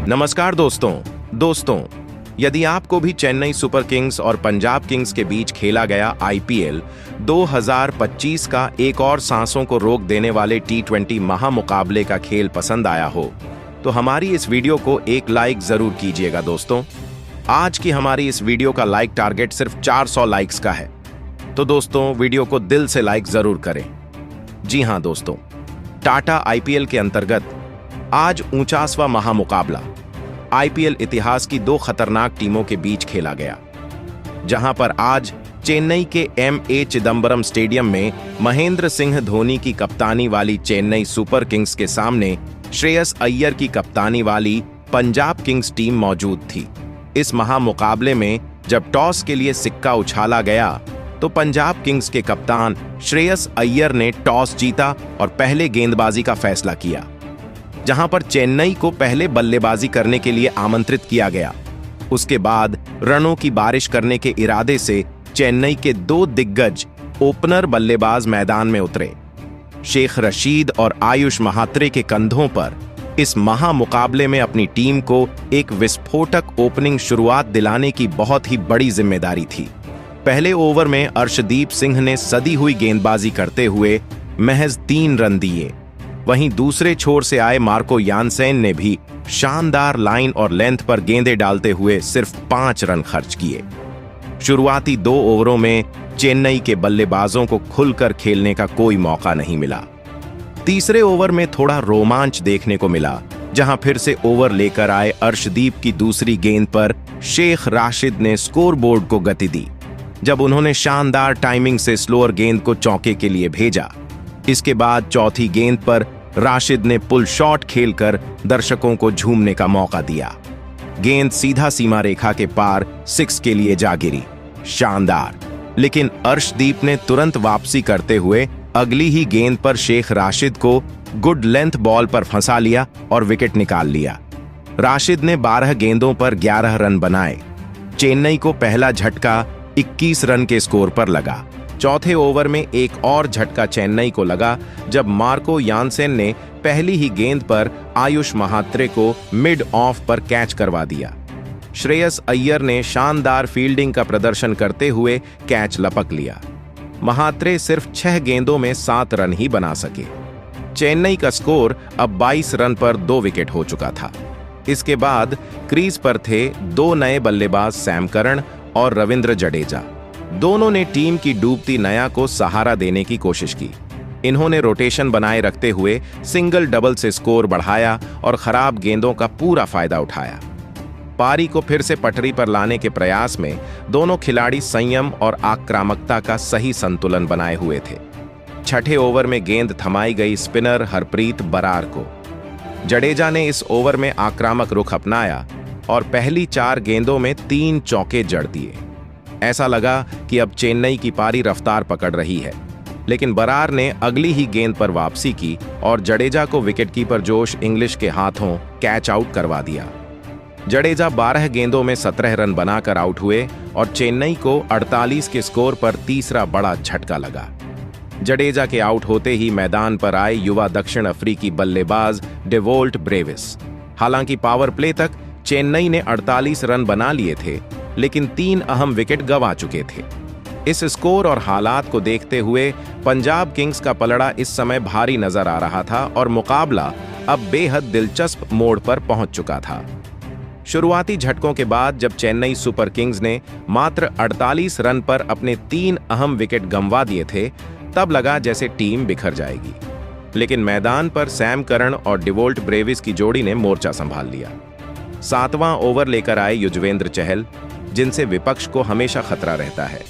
नमस्कार दोस्तों, यदि आपको भी चेन्नई सुपर किंग्स और पंजाब किंग्स के बीच खेला गया आईपीएल 2025 का एक और सांसों को रोक देने वाले टी20 महामुकाबले का खेल पसंद आया हो, तो हमारी इस वीडियो को एक लाइक जरूर कीजिएगा दोस्तों। आज की हमारी इस वीडियो का लाइक टारगेट सिर्फ 400 लाइक्स का है, तो दोस्तों वीडियो को दिल से लाइक जरूर करें। जी हां दोस्तों, टाटा आईपीएल के अंतर्गत आज 49वां महामुकाबला आईपीएल इतिहास की दो खतरनाक टीमों के बीच खेला गया, जहां पर आज चेन्नई के एमए चिदंबरम स्टेडियम में महेंद्र सिंह धोनी की कप्तानी वाली चेन्नई सुपर किंग्स के सामने श्रेयस अय्यर की कप्तानी वाली पंजाब किंग्स टीम मौजूद थी। इस महामुकाबले में जब टॉस के लिए सिक्का उछाला गया तो पंजाब किंग्स के कप्तान श्रेयस अय्यर ने टॉस जीता और पहले गेंदबाजी का फैसला किया, जहां पर चेन्नई को पहले बल्लेबाजी करने के लिए आमंत्रित किया गया। उसके बाद रनों की बारिश करने के इरादे से चेन्नई के दो दिग्गज ओपनर बल्लेबाज मैदान में उतरे। शेख रशीद और आयुष महात्रे के कंधों पर इस महामुकाबले में अपनी टीम को एक विस्फोटक ओपनिंग शुरुआत दिलाने की बहुत ही बड़ी जिम्मेदारी थी। पहले ओवर में अर्शदीप सिंह ने सदी हुई गेंदबाजी करते हुए महज 3 रन दिए। वहीं दूसरे छोर से आए मार्को यानसेन ने भी शानदार लाइन और लेंथ पर गेंदें डालते हुए सिर्फ 5 रन खर्च किए। शुरुआती 2 ओवरों में चेन्नई के बल्लेबाजों को खुलकर खेलने का कोई मौका नहीं मिला। तीसरे ओवर में थोड़ा रोमांच देखने को मिला, जहां फिर से ओवर लेकर आए अर्शदीप की दूसरी गेंद पर शेख राशिद ने स्कोरबोर्ड को गति दी, जब उन्होंने शानदार टाइमिंग से स्लोअर गेंद को चौके के लिए भेजा। इसके बाद चौथी गेंद पर राशिद ने पुल शॉट खेलकर दर्शकों को झूमने का मौका दिया। गेंद सीधा सीमा रेखा के पार 6 के लिए जा गिरी। शानदार। लेकिन अर्शदीप ने तुरंत वापसी करते हुए अगली ही गेंद पर शेख राशिद को गुड लेंथ बॉल पर फंसा लिया और विकेट निकाल लिया। राशिद ने 12 गेंदों पर 11 रन बनाए। चेन्नई को पहला झटका 21 रन के स्कोर पर लगा। चौथे ओवर में एक और झटका चेन्नई को लगा, जब मार्को यानसेन ने पहली ही गेंद पर आयुष महात्रे को मिड ऑफ पर कैच करवा दिया। श्रेयस अय्यर ने शानदार फील्डिंग का प्रदर्शन करते हुए कैच लपक लिया। महात्रे सिर्फ 6 गेंदों में 7 रन ही बना सके। चेन्नई का स्कोर अब 22 रन पर 2 विकेट हो चुका था। इसके बाद क्रीज पर थे 2 नए बल्लेबाज सैम करन और रविंद्र जडेजा। दोनों ने टीम की डूबती नया को सहारा देने की कोशिश की। इन्होंने रोटेशन बनाए रखते हुए सिंगल डबल से स्कोर बढ़ाया और खराब गेंदों का पूरा फायदा उठाया। पारी को फिर से पटरी पर लाने के प्रयास में दोनों खिलाड़ी संयम और आक्रामकता का सही संतुलन बनाए हुए थे। छठे ओवर में गेंद थमाई गई स्पिनर हरप्रीत बरार को। जडेजा ने इस ओवर में आक्रामक रुख अपनाया और पहली 4 गेंदों में 3 चौके जड़ दिए। ऐसा लगा कि अब चेन्नई की पारी रफ्तार पकड़ रही है, लेकिन बरार ने अगली ही गेंद पर वापसी की और जडेजा को विकेटकीपर जोश इंग्लिश के हाथों कैच आउट करवा दिया। जडेजा 12 गेंदों में 17 रन बनाकर आउट हुए और चेन्नई को 48 के स्कोर पर तीसरा बड़ा झटका लगा। जडेजा के आउट होते ही मैदान पर आए युवा दक्षिण अफ्रीकी बल्लेबाज डेवोल्ट ब्रेविस। हालांकि पावर प्ले तक चेन्नई ने 48 रन बना लिए थे, लेकिन 3 अहम विकेट गंवा चुके थे। इस स्कोर और हालात को देखते हुए पंजाब किंग्स का पलड़ा इस समय भारी नजर आ रहा था और मुकाबला अब बेहद दिलचस्प मोड़ पर पहुंच चुका था। शुरुआती झटकों के बाद जब चेन्नई सुपर किंग्स ने मात्र 48 रन पर अपने 3 अहम विकेट गंवा दिए थे, तब लगा जैसे टीम बिखर जाएगी। लेकिन मैदान पर सैम करन और डेवोल्ट ब्रेविस की जोड़ी ने मोर्चा संभाल लिया। 7वां ओवर लेकर आए युजवेंद्र चहल, जिनसे विपक्ष को हमेशा खतरा रहता है,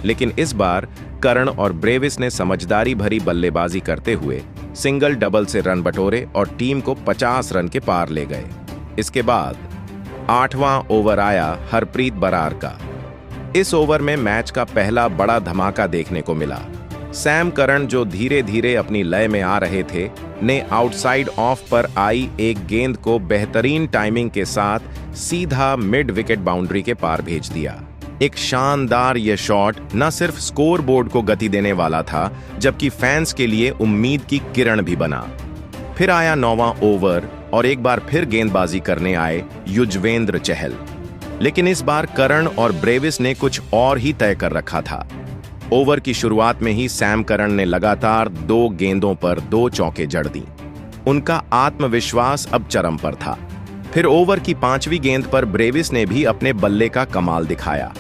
लेकिन इस बार करन और ब्रेविस ने समझदारी भरी बल्लेबाजी करते हुए सिंगल डबल से रन बटोरे और टीम को 50 रन के पार ले गए। इसके बाद 8वां ओवर आया हरप्रीत बरार का। इस ओवर में मैच का पहला बड़ा धमाका देखने को मिला। सैम करन, जो धीरे धीरे अपनी लय में आ रहे थे, ने आउटसाइड ऑफ पर आई एक गेंद को बेहतरीन टाइमिंग के साथ सीधा मिड विकेट बाउंड्री के पार भेज दिया। एक शानदार यह शॉट न सिर्फ स्कोर बोर्ड को गति देने वाला था, जबकि फैंस के लिए उम्मीद की किरण भी बना। फिर आया 9वां ओवर और एक बार फिर गेंदबाजी करने आए युजवेंद्र चहल। लेकिन इस बार करण और ब्रेविस ने कुछ और ही तय कर रखा था। ओवर की शुरुआत में ही सैम करन ने लगातार 2 गेंदों पर 2 चौके जड़ दी। उनका आत्मविश्वास अब चरम पर था। फिर ओवर की 5वीं गेंद पर ब्रेविस ने भी अपने बल्ले का कमाल दिखाया।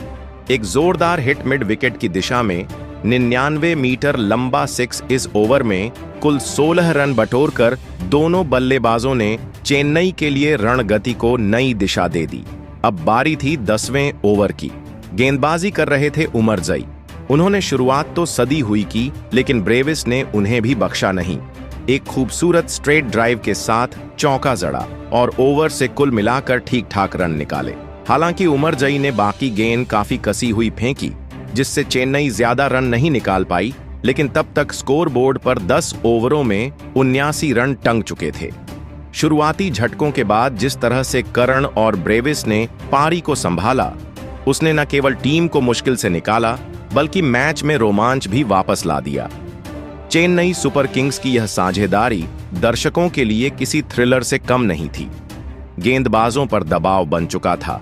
एक जोरदार हिट मिड विकेट की दिशा में 99 मीटर लंबा 6 इस ओवर में कुल 16 रन बटोरकर दोनों बल्लेबाजों ने चेन्नई के लिए रणगति को नई दिशा दे दी। अब बारी थी 10वें ओवर की। गेंदबाजी कर रहे थे उमरजई। उन्होंने शुरुआत तो सदी हुई की, लेकिन ब्रेविस ने उन्हें भी बख्शा नहीं। एक खूबसूरत स्ट्रेट ड्राइव के साथ चौका जड़ा और ओवर से कुल मिलाकर ठीक-ठाक रन निकाले। हालांकि उमरजई ने बाकी गेंद काफी कसी हुई फेंकी, जिससे चेन्नई ज्यादा रन नहीं निकाल पाई, लेकिन तब तक स्कोर बोर्ड पर 10 ओवरों में 79 रन टंग चुके थे। शुरुआती झटकों के बाद जिस तरह से करण और ब्रेविस ने पारी को संभाला, उसने न केवल टीम को मुश्किल से निकाला, बल्कि मैच में रोमांच भी वापस ला दिया। चेन्नई सुपर किंग्स की यह साझेदारी दर्शकों के लिए किसी थ्रिलर से कम नहीं थी। गेंदबाजों पर दबाव बन चुका था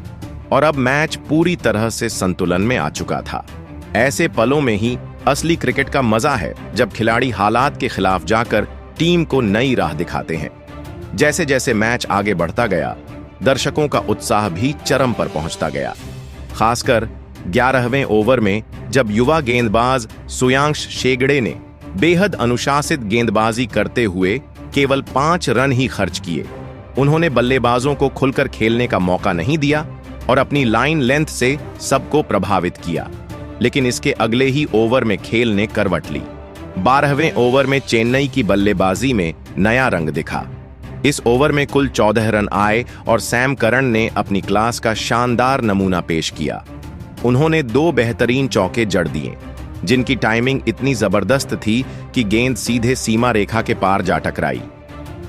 और अब मैच पूरी तरह से संतुलन में आ चुका था। ऐसे पलों में ही असली क्रिकेट का मजा है, जब खिलाड़ी हालात के खिलाफ जाकर टीम को नई राह दिखाते हैं। जैसे जैसे मैच आगे बढ़ता गया, दर्शकों का उत्साह भी चरम पर पहुंचता गया। खासकर 11वें ओवर में जब युवा गेंदबाज सुयांश शेगड़े ने बेहद अनुशासित गेंदबाजी करते हुए केवल 5 रन ही खर्च किए। उन्होंने बल्लेबाजों को खुलकर खेलने का मौका नहीं दिया और अपनी लाइन लेंथ से सबको प्रभावित किया। लेकिन इसके अगले ही ओवर में खेल ने करवट ली। 12वें ओवर में चेन्नई की बल्लेबाजी में नया रंग दिखा। इस ओवर में कुल 14 रन आए और सैम करन ने अपनी क्लास का शानदार नमूना पेश किया। उन्होंने 2 बेहतरीन चौके जड़ दिए, जिनकी टाइमिंग इतनी जबरदस्त थी कि गेंद सीधे सीमा रेखा के पार जा टकराई।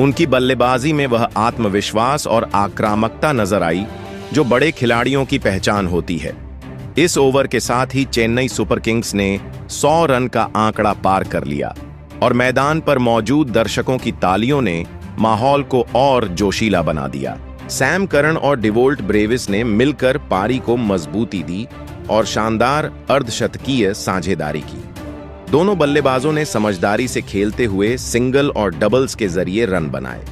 उनकी बल्लेबाजी में वह आत्मविश्वास और आक्रामकता नजर आई जो बड़े खिलाड़ियों की पहचान होती है। इस ओवर के साथ ही चेन्नई सुपर किंग्स ने 100 रन का आंकड़ा पार कर लिया और मैदान पर मौजूद दर्शकों की तालियों ने माहौल को और जोशीला बना दिया। सैम करन और डिवोल्ट ब्रेविस ने मिलकर पारी को मजबूती दी और शानदार अर्धशतकीय साझेदारी की। दोनों बल्लेबाजों ने समझदारी से खेलते हुए सिंगल और डबल्स के जरिए रन बनाए,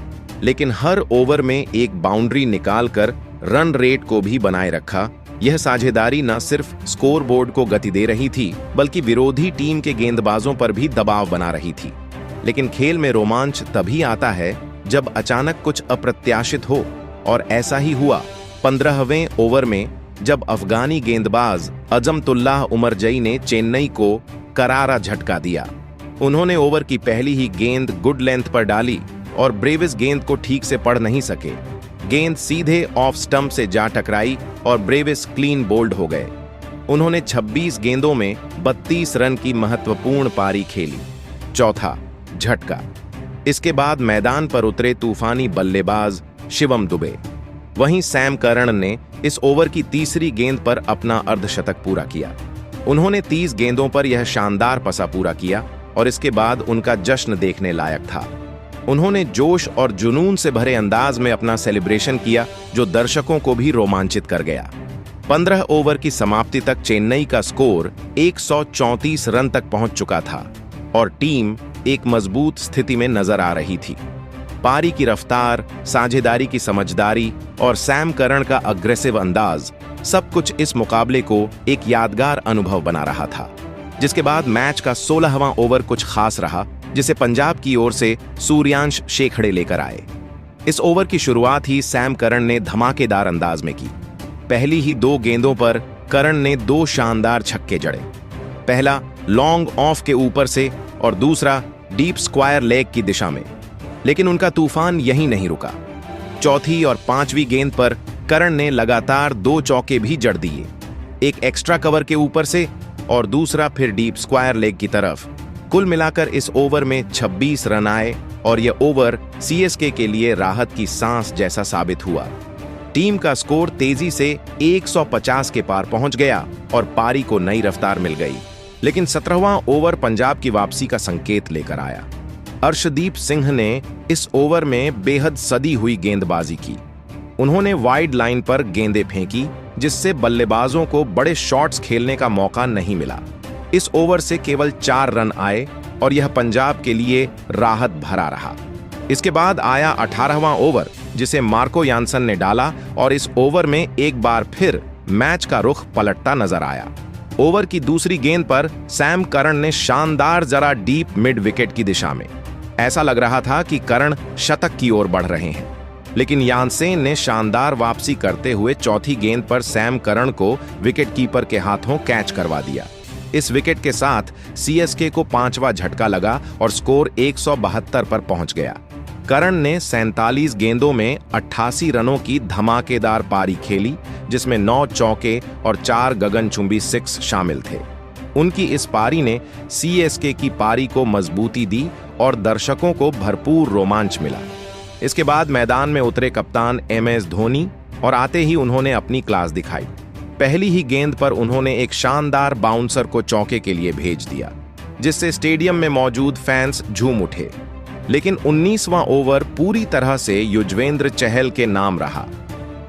लेकिन हर ओवर में एक बाउंड्री निकालकर रन रेट को भी बनाए रखा। यह साझेदारी न सिर्फ स्कोर बोर्ड को गति दे रही थी, बल्कि विरोधी टीम के गेंदबाजों पर भी दबाव बना रही थी। लेकिन खेल में रोमांच तभी आता है जब अचानक कुछ अप्रत्याशित हो, और ऐसा ही हुआ 15वें ओवर में, जब अफगानी गेंदबाज अजमतुल्लाह उमरजई ने चेन्नई को करारा झटका दिया। उन्होंने ओवर की पहली ही गेंद गुड लेंथ पर डाली और ब्रेविस गेंद को ठीक से पढ़ नहीं सके। गेंद सीधे ऑफ स्टंप से जा टकराई और ब्रेविस क्लीन बोल्ड हो गए। उन्होंने 26 गेंदों में 32 रन की महत्वपूर्ण पारी खेली। चौथा झटका। इसके बाद मैदान पर उतरे तूफानी बल्लेबाज शिवम दुबे। वहीं सैम करन ने इस ओवर की तीसरी गेंद पर अपना अर्धशतक पूरा किया। उन्होंने 30 गेंदों पर यह शानदार पसा पूरा किया और इसके बाद उनका जश्न देखने लायक था। उन्होंने जोश और जुनून से भरे अंदाज में अपना सेलिब्रेशन किया, जो दर्शकों को भी रोमांचित कर गया। 15 ओवर की समाप्ति तक चेन्नई का स्कोर 134 रन तक पहुंच चुका था और टीम एक मजबूत स्थिति में नजर आ रही थी। पारी की रफ्तार, साझेदारी की समझदारी और सैम करन का अग्रेसिव अंदाज, सब कुछ इस मुकाबले को एक यादगार अनुभव बना रहा था। जिसके बाद मैच का 16वां ओवर कुछ खास रहा, जिसे पंजाब की ओर से सूर्यांश शेखड़े लेकर आए। इस ओवर की शुरुआत ही सैम करन ने धमाकेदार अंदाज में की। पहली ही 2 गेंदों पर करन ने 2 शानदार छक्के जड़े। पहला लॉन्ग ऑफ के ऊपर से और दूसरा डीप स्क्वायर लेग की दिशा में। लेकिन उनका तूफान यहीं नहीं रुका। चौथी और 5वीं गेंद पर करन ने लगातार 2 चौके भी जड़ दिए, एक एक्स्ट्रा कवर के ऊपर से और दूसरा फिर डीप स्क्वायर लेग की तरफ। कुल मिलाकर इस ओवर में 26 रन आए और यह ओवर सीएसके के लिए राहत की सांस जैसा साबित हुआ। टीम का स्कोर तेजी से 150 के पार पहुंच गया और पारी को नई रफ्तार मिल गई। लेकिन 17वां ओवर पंजाब की वापसी का संकेत लेकर आया। अर्शदीप सिंह ने इस ओवर में बेहद सदी हुई गेंदबाजी की। उन्होंने वाइड लाइन पर गेंदें फेंकी, जिससे बल्लेबाजों को बड़े शॉट्स खेलने का मौका नहीं मिला। इस ओवर से केवल 4 रन आए और यह पंजाब के लिए राहत भरा रहा। इसके बाद आया 18वां ओवर, जिसे मार्को यानसन ने डाला और इस ओवर में एक बार फिर मैच का रुख पलटता नजर आया। ओवर की दूसरी गेंद पर सैम करन ने शानदार जरा डीप मिड विकेट की दिशा में। ऐसा लग रहा था कि करन शतक की ओर बढ़ रहे हैं, लेकिन यानसेन ने शानदार वापसी करते हुए चौथी गेंद पर सैम करन को विकेटकीपर के हाथों कैच करवा दिया। इस विकेट के साथ सीएसके को 5वां झटका लगा और स्कोर 172 पर पहुंच गया। करन ने 47 गेंदों में 88 रनों की धमाकेदार पारी खेली, जिसमें 9 चौके और 4 गगनचुंबी 6 शामिल थे। उनकी इस पारी ने सीएसके की पारी को मजबूती दी और दर्शकों को भरपूर रोमांच मिला। इसके बाद मैदान में उतरे कप्तान MS धोनी और आते ही उन्होंने अपनी क्लास दिखाई। पहली ही गेंद पर उन्होंने एक शानदार बाउंसर को चौके के लिए भेज दिया, जिससे स्टेडियम में मौजूद फैंस झूम उठे। लेकिन 19वां ओवर पूरी तरह से युजवेंद्र चहल के नाम रहा।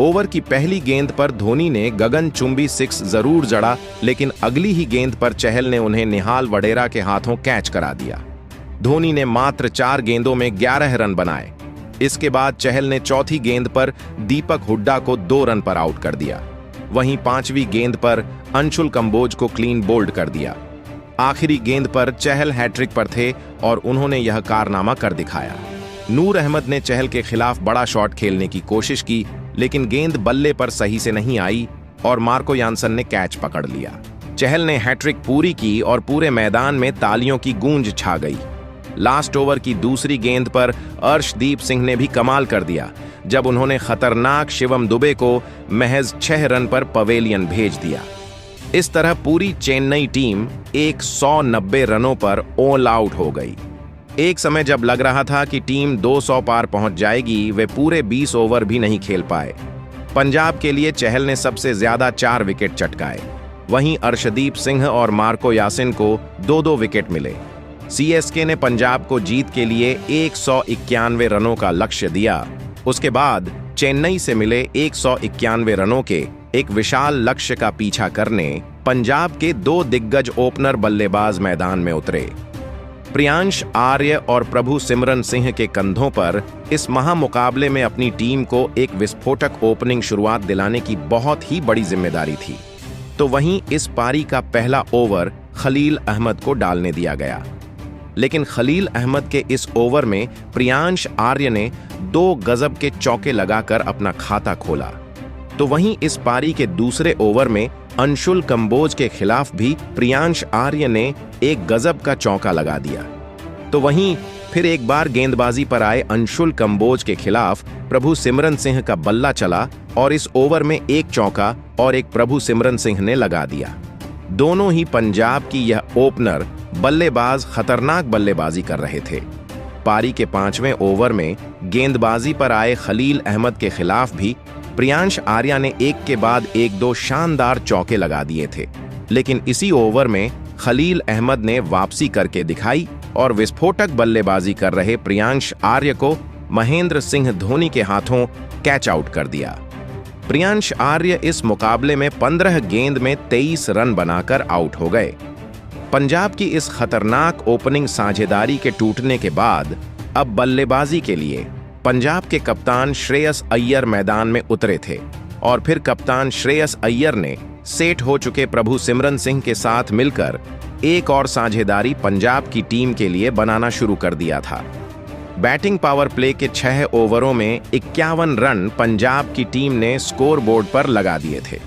ओवर की पहली गेंद पर धोनी ने गगनचुंबी 6 जरूर जड़ा, लेकिन अगली ही गेंद पर चहल ने उन्हें निहाल वडेरा के हाथों कैच करा दिया। धोनी ने मात्र 4 गेंदों में 11 रन बनाए। इसके बाद चहल ने चौथी गेंद पर दीपक हुड्डा को 2 रन पर आउट कर दिया। वहीं 5वीं गेंद पर अंशुल कंबोज को क्लीन बोल्ड कर दिया। आखिरी गेंद पर चहल हैट्रिक पर थे और उन्होंने यह कारनामा कर दिखाया। नूर अहमद ने चहल के खिलाफ बड़ा शॉट खेलने की कोशिश की, लेकिन गेंद बल्ले पर सही से नहीं आई और मार्को यानसन ने कैच पकड़ लिया। चहल ने हैट्रिक पूरी की और पूरे मैदान में तालियों की गूंज छा गई। लास्ट ओवर की दूसरी गेंद पर अर्शदीप सिंह ने भी कमाल कर दिया, जब उन्होंने खतरनाक शिवम दुबे को महज 6 रन पर पवेलियन भेज दिया। इस तरह पूरी चेन्नई टीम 190 रनों पर ऑल आउट हो गई। एक समय जब लग रहा था कि टीम 200 पार पहुंच जाएगी, वे पूरे 20 ओवर भी नहीं खेल पाए। पंजाब के लिए चहल ने सबसे ज्यादा 4 विकेट चटकाए। वहीं अर्शदीप सिंह और मार्को यासिन को 2-2 विकेट मिले। सीएसके ने पंजाब को जीत के लिए 191 रनों का लक्ष्य दिया। उसके बाद चेन्नई से मिले 191 रनों के एक विशाल लक्ष्य का पीछा करने पंजाब के 2 दिग्गज ओपनर बल्लेबाज मैदान में उतरे। प्रियांश आर्य और प्रभु सिमरन सिंह के कंधों पर इस महामुकाबले में अपनी टीम को एक विस्फोटक ओपनिंग शुरुआत दिलाने की बहुत ही बड़ी जिम्मेदारी थी। तो वहीं इस पारी का पहला ओवर खलील अहमद को डालने दिया गया, लेकिन खलील अहमद के इस ओवर में प्रियांश आर्य ने 2 गजब के चौके लगाकर अपना खाता खोला। तो वहीं इस पारी के दूसरे ओवर में अंशुल कंबोज के खिलाफ भी प्रियांश आर्य ने एक गजब का चौका लगा दिया। तो वहीं फिर एक बार गेंदबाजी पर आए अंशुल कंबोज के खिलाफ प्रभु सिमरन सिंह का बल्ला चला और इस ओवर में एक चौका और एक प्रभु सिमरन सिंह ने लगा दिया। दोनों ही पंजाब की यह ओपनर बल्लेबाज खतरनाक बल्लेबाजी कर रहे थे। पारी के 5वें ओवर में गेंदबाजी पर आए खलील अहमद के खिलाफ भी प्रियांश आर्या ने एक के बाद एक 2 शानदार चौके लगा दिए थे, लेकिन इसी ओवर में खलील अहमद ने वापसी करके दिखाई और विस्फोटक बल्लेबाजी कर रहे प्रियांश आर्य को महेंद्र सिंह धोनी के हाथों कैच आउट कर दिया। प्रियांश आर्य इस मुकाबले में 15 गेंद में 23 रन बनाकर आउट हो गए। पंजाब की इस खतरनाक ओपनिंग साझेदारी के टूटने के बाद अब बल्लेबाजी के लिए पंजाब के कप्तान श्रेयस अय्यर मैदान में उतरे थे और फिर कप्तान श्रेयस अय्यर ने सेट हो चुके प्रभु सिमरन सिंह के साथ मिलकर एक और साझेदारी पंजाब की टीम के लिए बनाना शुरू कर दिया था। बैटिंग पावर प्ले के 6 ओवरों में 51 रन पंजाब की टीम ने स्कोर बोर्ड पर लगा दिए थे।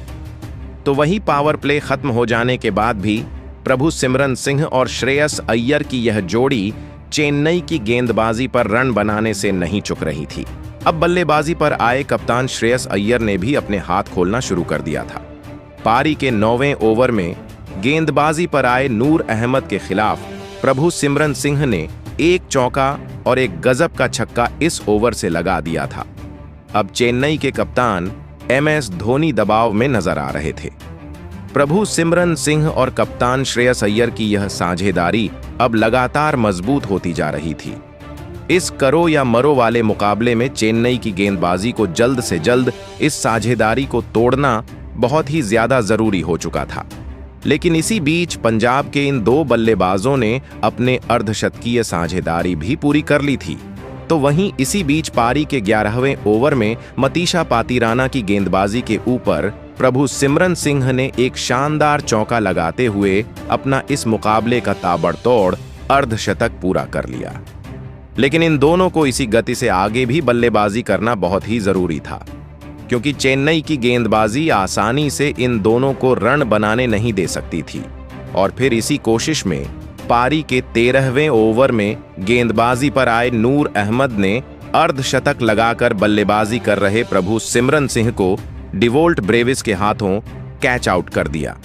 तो वही पावर प्ले खत्म हो जाने के बाद भी प्रभु सिमरन सिंह और श्रेयस अय्यर की यह जोड़ी चेन्नई की गेंदबाजी पर रन बनाने से नहीं चुक रही थी। अब बल्लेबाजी पर आए कप्तान श्रेयस अय्यर ने भी अपने हाथ खोलना शुरू कर दिया था। पारी के 9वें ओवर में गेंदबाजी पर आए नूर अहमद के खिलाफ प्रभु सिमरन सिंह ने एक चौका और एक गजब का छक्का इस ओवर से लगा दिया था। अब चेन्नई के कप्तान MS धोनी दबाव में नजर आ रहे थे। प्रभु सिमरन सिंह और कप्तान श्रेयस अय्यर की यह साझेदारी अब लगातार मजबूत होती जा रही थी। इस करो या मरो वाले मुकाबले में चेन्नई की गेंदबाजी को जल्द से जल्द इस साझेदारी को तोड़ना बहुत ही ज्यादा जरूरी हो चुका था। लेकिन इसी बीच पंजाब के इन दो बल्लेबाजों ने अपने अर्धशतकीय साझेदारी भी पूरी कर ली थी। तो वहीं इसी बीच पारी के 11वें ओवर में मतीशा पातीराना की गेंदबाजी के ऊपर प्रभु सिमरन सिंह ने एक शानदार चौका लगाते हुए अपना इस मुकाबले का ताबड़तोड़ अर्धशतक पूरा कर लिया। लेकिन इन दोनों को इसी गति से आगे भी बल्लेबाजी करना बहुत ही जरूरी था, क्योंकि चेन्नई की गेंदबाजी आसानी से इन दोनों को रन बनाने नहीं दे सकती थी। और फिर इसी कोशिश में पारी के 13वें ओवर में गेंदबाजी पर आए नूर अहमद ने अर्धशतक लगाकर बल्लेबाजी कर रहे प्रभु सिमरन सिंह को डिवोल्ट ब्रेविस के हाथों कैच आउट कर दिया।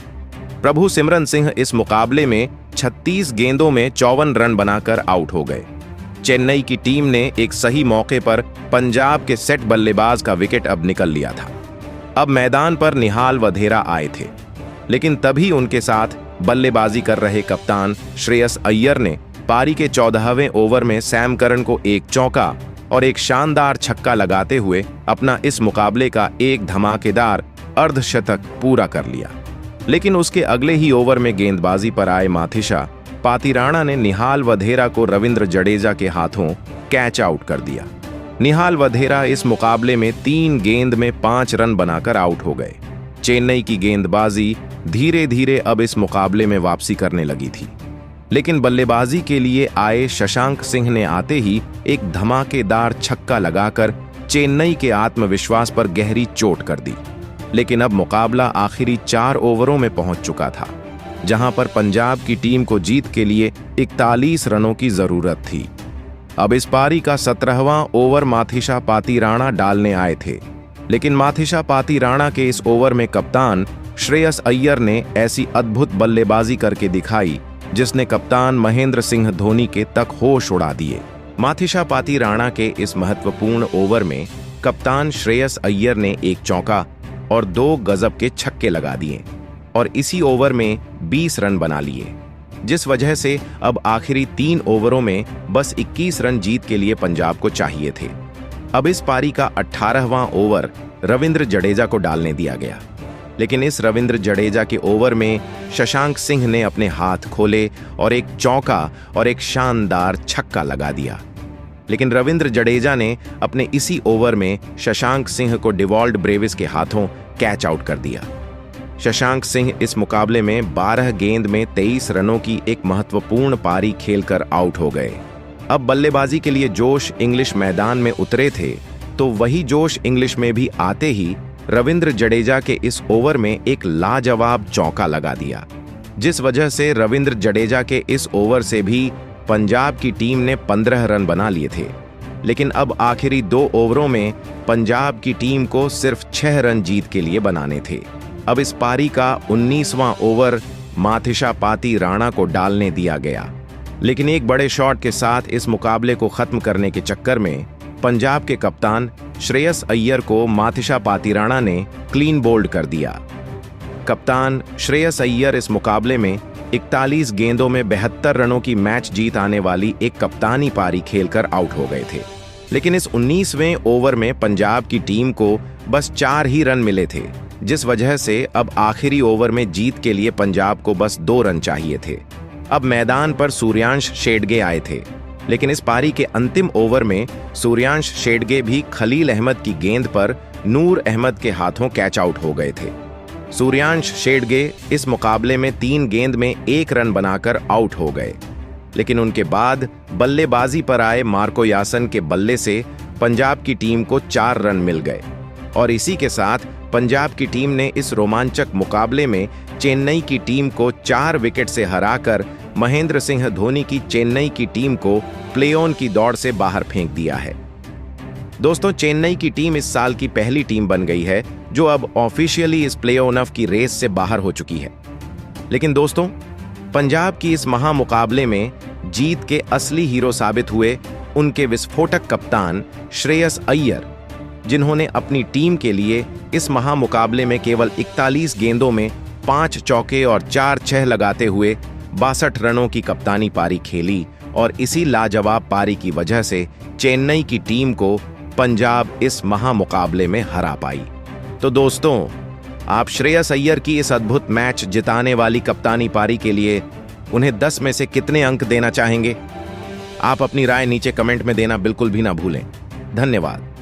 प्रभु सिमरन सिंह इस मुकाबले में 36 गेंदों में 54 रन बनाकर आउट हो गए। चेन्नई की टीम ने एक सही मौके पर पंजाब के सेट बल्लेबाज का विकेट अब निकल लिया था। अब मैदान पर निहाल वधेरा आए थे, लेकिन तभी उनके साथ बल्लेबाजी कर रहे कप्तान श्रेयस अय्यर ने पारी के 14वें ओवर में सैम करन को एक चौका और एक शानदार छक्का लगाते हुए अपना इस मुकाबले का एक धमाकेदार अर्धशतक पूरा कर लिया। लेकिन उसके अगले ही ओवर में गेंदबाजी पर आए माथिशा पातीराना ने निहाल वधेरा को रविंद्र जडेजा के हाथों कैच आउट कर दिया। निहाल वधेरा इस मुकाबले में 3 गेंद में 5 रन बनाकर आउट हो गए। चेन्नई की गेंदबाजी धीरे धीरे अब इस मुकाबले में वापसी करने लगी थी, लेकिन बल्लेबाजी के लिए आए शशांक सिंह ने आते ही एक धमाकेदार छक्का लगाकर चेन्नई के आत्मविश्वास पर गहरी चोट कर दी। लेकिन अब मुकाबला आखिरी 4 ओवरों में पहुंच चुका था, जहां पर पंजाब की टीम को जीत के लिए 41 रनों की जरूरत थी। अब इस पारी का 17वां ओवर माथिशा पातीराना डालने आए थे, लेकिन माथिशा पातीराना के इस ओवर में कप्तान श्रेयस अय्यर ने ऐसी अद्भुत बल्लेबाजी करके दिखाई जिसने कप्तान महेंद्र सिंह धोनी के तक होश उड़ा दिए। माथिशा पातीराना के इस महत्वपूर्ण ओवर में कप्तान श्रेयस अय्यर ने एक चौका और 2 गजब के छक्के लगा दिए और इसी ओवर में 20 रन बना लिए, जिस वजह से अब आखिरी 3 ओवरों में बस 21 रन जीत के लिए पंजाब को चाहिए थे। अब इस पारी का 18वां ओवर रविंद्र जडेजा को डालने दिया गया, लेकिन इस रविंद्र जडेजा के ओवर में शशांक सिंह ने अपने हाथ खोले और एक चौका और एक शानदार छक्का लगा दिया। लेकिन रविंद्र जडेजा ने अपने इसी ओवर में शशांक सिंह को डिवॉल्ट ब्रेविस के हाथों कैच आउट कर दिया। शशांक सिंह इस मुकाबले में 12 गेंद में 23 रनों की एक महत्वपूर्ण पारी खेलकर आउट हो गए। अब बल्लेबाजी के लिए जोश इंग्लिश मैदान में उतरे थे, तो वही जोश इंग्लिश में भी आते ही रविंद्र जडेजा के इस ओवर में एक लाजवाब चौका लगा दिया, जिस वजह से रविंद्र जडेजा के इस ओवर से भी पंजाब की टीम ने 15 रन बना लिए थे। लेकिन अब आखिरी 2 ओवरों में पंजाब की टीम को सिर्फ 6 रन जीत के लिए बनाने थे। अब इस पारी का 19वां ओवर माथिशा पातीराना को डालने दिया गया, लेकिन एक बड़े शॉट के साथ इस मुकाबले को खत्म करने के चक्कर में पंजाब के कप्तान श्रेयस अय्यर को माथिशा पातीराना ने क्लीन बोल्ड कर दिया। कप्तान श्रेयस अय्यर इस मुकाबले में 41 गेंदों में 72 रनों की मैच जीत आने वाली एक कप्तानी पारी खेलकर आउट हो गए थे। लेकिन इस 19वें ओवर में पंजाब की टीम को बस 4 ही रन मिले थे, जिस वजह से अब आखिरी ओवर में जीत के लिए पंजाब को बस 2 रन चाहिए थे। अब मैदान पर सूर्यांश शेडगे आए थे, लेकिन इस पारी के अंतिम ओवर में सूर्यांश शेडगे भी खलील अहमद की गेंद पर नूर अहमद के हाथों कैच आउट हो गए थे। सूर्यांश शेडगे इस मुकाबले में 3 गेंद में 1 रन बनाकर आउट हो गए, लेकिन उनके बाद बल्लेबाजी पर आए मार्को यासन के बल्ले से पंजाब की टीम को 4 रन मिल गए और इसी के साथ पंजाब की टीम ने इस रोमांचक मुकाबले में चेन्नई की टीम को 4 विकेट से हराकर महेंद्र सिंह धोनी की चेन्नई की टीम को प्ले-ऑन की दौड़ से बाहर फेंक दिया है। दोस्तों, चेन्नई की टीम इस साल की पहली टीम बन गई है जो अब ऑफिशियली इस प्ले-ऑफ की रेस से बाहर हो चुकी है। लेकिन दोस्तों, पंजाब की इस महामुकाबले में जीत के असली हीरो साबित हुए उनके विस्फोटक कप्तान श्रेयस अय्यर, जिन्होंने अपनी टीम के लिए इस महामुकाबले में केवल 41 गेंदों में 5 चौके और 4 छह लगाते हुए 62 रनों की कप्तानी पारी खेली और इसी लाजवाब पारी की वजह से चेन्नई की टीम को पंजाब इस महामुकाबले में हरा पाई। तो दोस्तों, आप श्रेयस अय्यर की इस अद्भुत मैच जिताने वाली कप्तानी पारी के लिए उन्हें 10 में से कितने अंक देना चाहेंगे? आप अपनी राय नीचे कमेंट में देना बिल्कुल भी ना भूलें। धन्यवाद।